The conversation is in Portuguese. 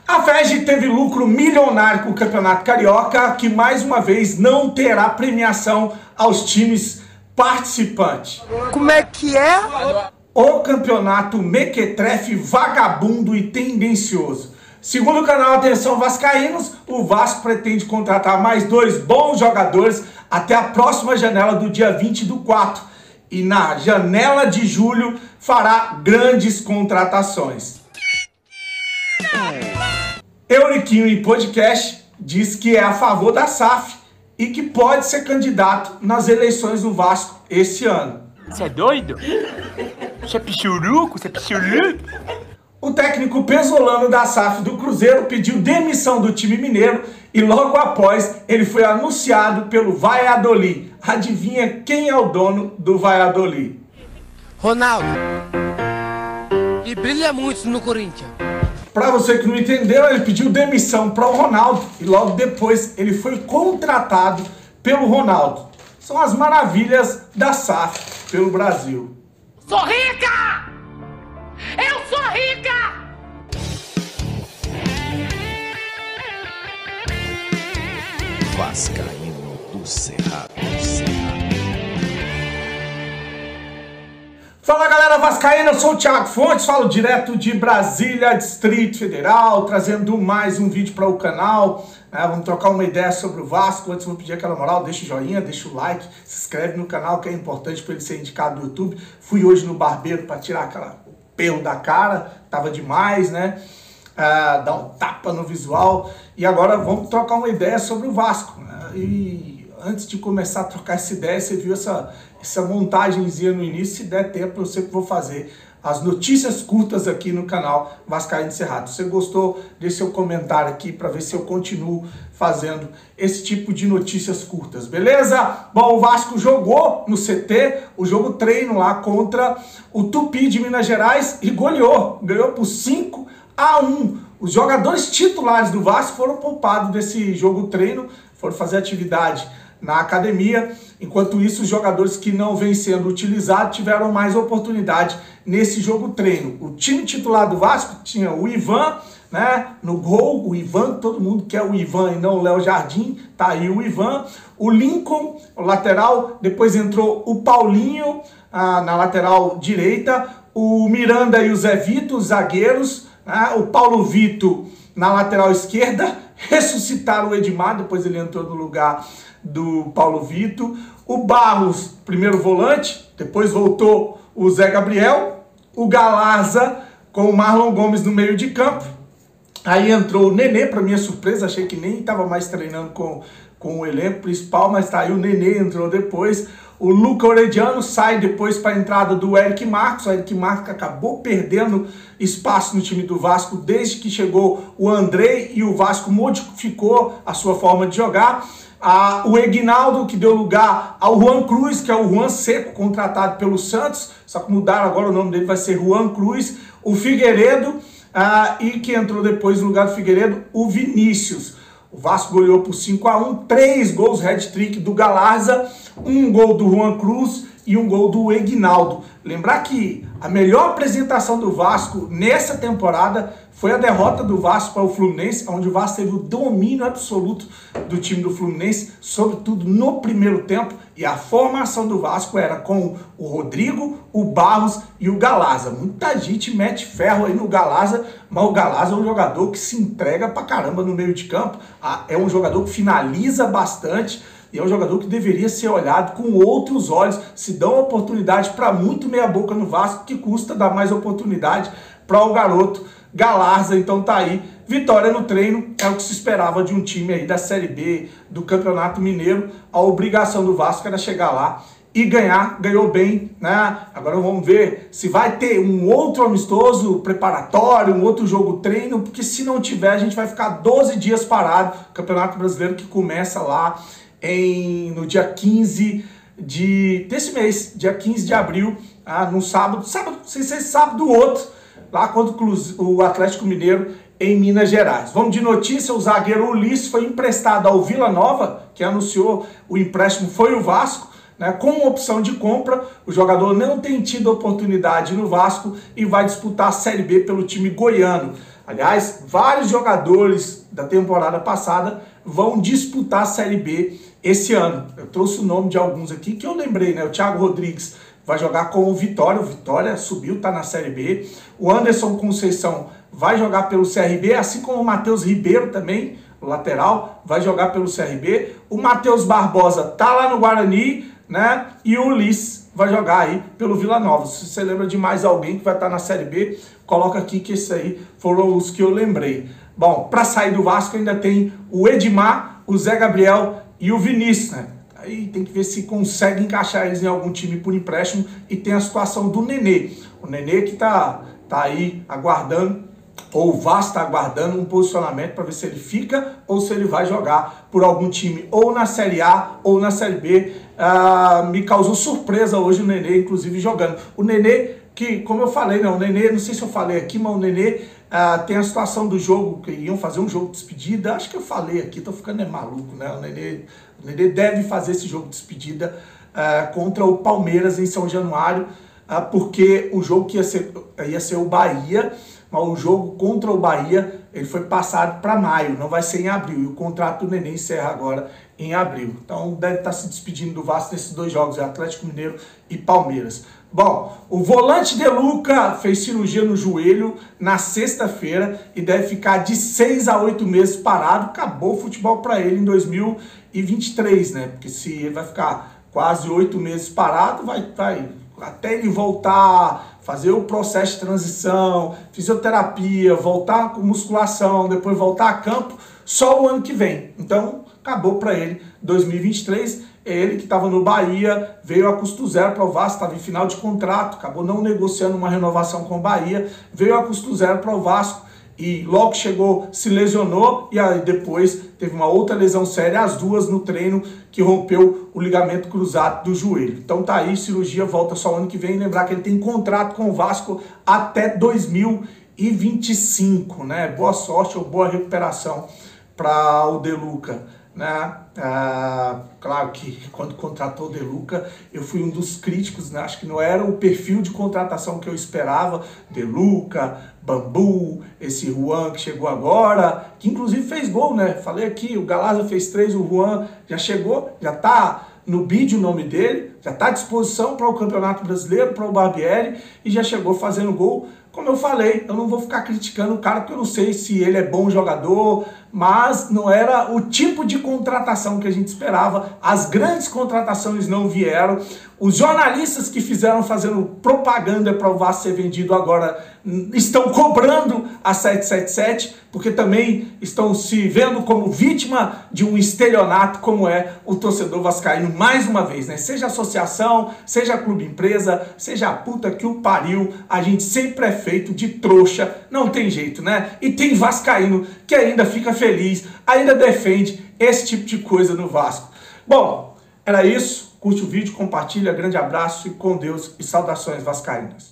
A FERJ teve lucro milionário com o Campeonato Carioca, que mais uma vez não terá premiação aos times participantes. Como é que é? O campeonato mequetrefe, vagabundo e tendencioso. Segundo o canal Atenção Vascaínos, o Vasco pretende contratar mais 2 bons jogadores até a próxima janela do dia 20/4. E na janela de julho fará grandes contratações. Euriquinho em podcast diz que é a favor da SAF e que pode ser candidato nas eleições do Vasco esse ano. Você é doido? Você é pichuruco? Você é pichuruco? O técnico pesolano da SAF do Cruzeiro pediu demissão do time mineiro e logo após ele foi anunciado pelo Valladolid. Adivinha quem é o dono do Valladolid? Ronaldo. E brilha muito no Corinthians. Para você que não entendeu, ele pediu demissão para o Ronaldo e logo depois ele foi contratado pelo Ronaldo. São as maravilhas da SAF pelo Brasil. Sou rica! Eu sou rica! Vascaíno do Cerrado. Fala galera vascaína, eu sou o Thiago Fontes, falo direto de Brasília, Distrito Federal, trazendo mais um vídeo para o canal. Vamos trocar uma ideia sobre o Vasco. Antes vou pedir aquela moral, deixa o joinha, deixa o like, se inscreve no canal que é importante para ele ser indicado no YouTube. Fui hoje no barbeiro para tirar o pelo da cara, tava demais, né? Dar um tapa no visual. E agora vamos trocar uma ideia sobre o Vasco, né? E antes de começar a trocar essa ideia, você viu essa montagenzinha no início. Se der tempo, eu sempre vou fazer as notícias curtas aqui no canal Vascaíno Cerrado. Se você gostou, deixe seu comentário aqui para ver se eu continuo fazendo esse tipo de notícias curtas, beleza? Bom, o Vasco jogou no CT, o jogo treino lá contra o Tupi de Minas Gerais e ganhou por 5-1. Os jogadores titulares do Vasco foram poupados desse jogo treino, foram fazer atividade na academia. Enquanto isso, os jogadores que não vêm sendo utilizados tiveram mais oportunidade nesse jogo treino. O time titular do Vasco tinha o Ivan, né, no gol, o Ivan, todo mundo quer o Ivan e não o Léo Jardim, tá aí o Ivan, o Lincoln, o lateral, depois entrou o Paulinho na lateral direita, o Miranda e o Zé Vito, os zagueiros, né, o Paulo Vitor na lateral esquerda, ressuscitaram o Edmar, depois ele entrou no lugar do Paulo Vitor, o Barros, primeiro volante, depois voltou o Zé Gabriel, o Galarza com o Marlon Gomes no meio de campo, aí entrou o Nenê, para minha surpresa, achei que nem estava mais treinando com o elenco principal, mas tá aí, o Nenê entrou depois, o Luca Orediano sai depois para a entrada do Eric Marcos. O Eric Marcos acabou perdendo espaço no time do Vasco desde que chegou o Andrei e o Vasco modificou a sua forma de jogar. O Egnaldo, que deu lugar ao Juan Cruz, que é o Juan Seco, contratado pelo Santos, só que mudaram agora, o nome dele vai ser Juan Cruz. O Figueiredo, e que entrou depois no lugar do Figueiredo, o Vinícius. O Vasco goleou por 5-1, 3 gols hat-trick do Galarza, 1 gol do Juan Cruz e 1 gol do Egnaldo. Lembrar que a melhor apresentação do Vasco nessa temporada foi a derrota do Vasco para o Fluminense, onde o Vasco teve o domínio absoluto do time do Fluminense, sobretudo no primeiro tempo, e a formação do Vasco era com o Rodrigo, o Barros e o Galarza. Muita gente mete ferro aí no Galarza, mas o Galarza é um jogador que se entrega pra caramba no meio de campo, é um jogador que finaliza bastante, e é um jogador que deveria ser olhado com outros olhos. Se dão oportunidade para muito meia boca no Vasco, que custa dar mais oportunidade para o garoto Galarza. Então tá aí, vitória no treino, é o que se esperava de um time aí da Série B, do Campeonato Mineiro. A obrigação do Vasco era chegar lá e ganhar, ganhou bem, né? Agora vamos ver se vai ter um outro amistoso preparatório, um outro jogo treino, porque se não tiver a gente vai ficar 12 dias parado. Campeonato Brasileiro que começa lá no dia 15 desse mês, dia 15 de abril, no sábado, sem ser sábado outro, lá contra o Atlético Mineiro em Minas Gerais. Vamos de notícia, o zagueiro Ulisses foi emprestado ao Vila Nova, que anunciou o empréstimo foi o Vasco, né, com opção de compra. O jogador não tem tido oportunidade no Vasco e vai disputar a Série B pelo time goiano. Aliás, vários jogadores da temporada passada vão disputar a Série B esse ano. Eu trouxe o nome de alguns aqui que eu lembrei, né? O Thiago Rodrigues vai jogar com o Vitória. O Vitória subiu, tá na Série B. O Anderson Conceição vai jogar pelo CRB, assim como o Matheus Ribeiro também, o lateral, vai jogar pelo CRB. O Matheus Barbosa tá lá no Guarani, né? E o Ulisses vai jogar aí pelo Vila Nova. Se você lembra de mais alguém que vai estar na Série B, coloca aqui que esses aí foram os que eu lembrei. Bom, para sair do Vasco ainda tem o Edmar, o Zé Gabriel e o Vinícius, né? Aí tem que ver se consegue encaixar eles em algum time por empréstimo. E tem a situação do Nenê. O Nenê que tá aí aguardando, ou o Vasco está aguardando um posicionamento para ver se ele fica ou se ele vai jogar por algum time ou na Série A ou na Série B. Me causou surpresa hoje o Nenê, inclusive, jogando. O Nenê, que, como eu falei, né, o Nenê, não sei se eu falei aqui, mas o Nenê tem a situação do jogo, que iam fazer um jogo de despedida. Acho que eu falei aqui, tô ficando maluco, né? O Nenê deve fazer esse jogo de despedida contra o Palmeiras em São Januário, porque o jogo que ia ser o Bahia, mas o jogo contra o Bahia ele foi passado para maio, não vai ser em abril. E o contrato do Nenê encerra agora em abril. Então deve estar se despedindo do Vasco nesses dois jogos, Atlético Mineiro e Palmeiras. Bom, o volante De Luca fez cirurgia no joelho na sexta-feira e deve ficar de 6 a 8 meses parado. Acabou o futebol para ele em 2023, né? Porque se ele vai ficar quase 8 meses parado, vai até ele voltar, fazer o processo de transição, fisioterapia, voltar com musculação, depois voltar a campo, só o ano que vem. Então, acabou para ele 2023. Ele que estava no Bahia, veio a custo zero para o Vasco, estava em final de contrato, acabou não negociando uma renovação com o Bahia, veio a custo zero para o Vasco e logo chegou, se lesionou e aí depois teve uma outra lesão séria, as duas no treino, que rompeu o ligamento cruzado do joelho. Então tá aí, cirurgia, volta só ano que vem. Lembrar que ele tem contrato com o Vasco até 2025, né? Boa sorte ou boa recuperação para o De Luca, né? Claro que quando contratou o De Luca, eu fui um dos críticos, né? Acho que não era o perfil de contratação que eu esperava. De Luca, Bambu, esse Juan que chegou agora, que inclusive fez gol, né? Falei aqui, o Galaza fez 3, o Juan já chegou, já tá no bid o nome dele, já tá à disposição para o Campeonato Brasileiro, para o Barbieri, e já chegou fazendo gol. Como eu falei, eu não vou ficar criticando o cara, porque eu não sei se ele é bom jogador, mas não era o tipo de contratação que a gente esperava. As grandes contratações não vieram. Os jornalistas que fizeram fazendo propaganda para o Vasco ser vendido agora estão cobrando a 777, porque também estão se vendo como vítima de um estelionato, como é o torcedor vascaíno, mais uma vez, né? Seja associação, seja clube empresa, seja a puta que o pariu, a gente sempre é feito de trouxa, não tem jeito, né? E tem vascaíno que ainda fica feliz, ainda defende esse tipo de coisa no Vasco. Bom, era isso. Curte o vídeo, compartilha, grande abraço e com Deus e saudações vascaínas.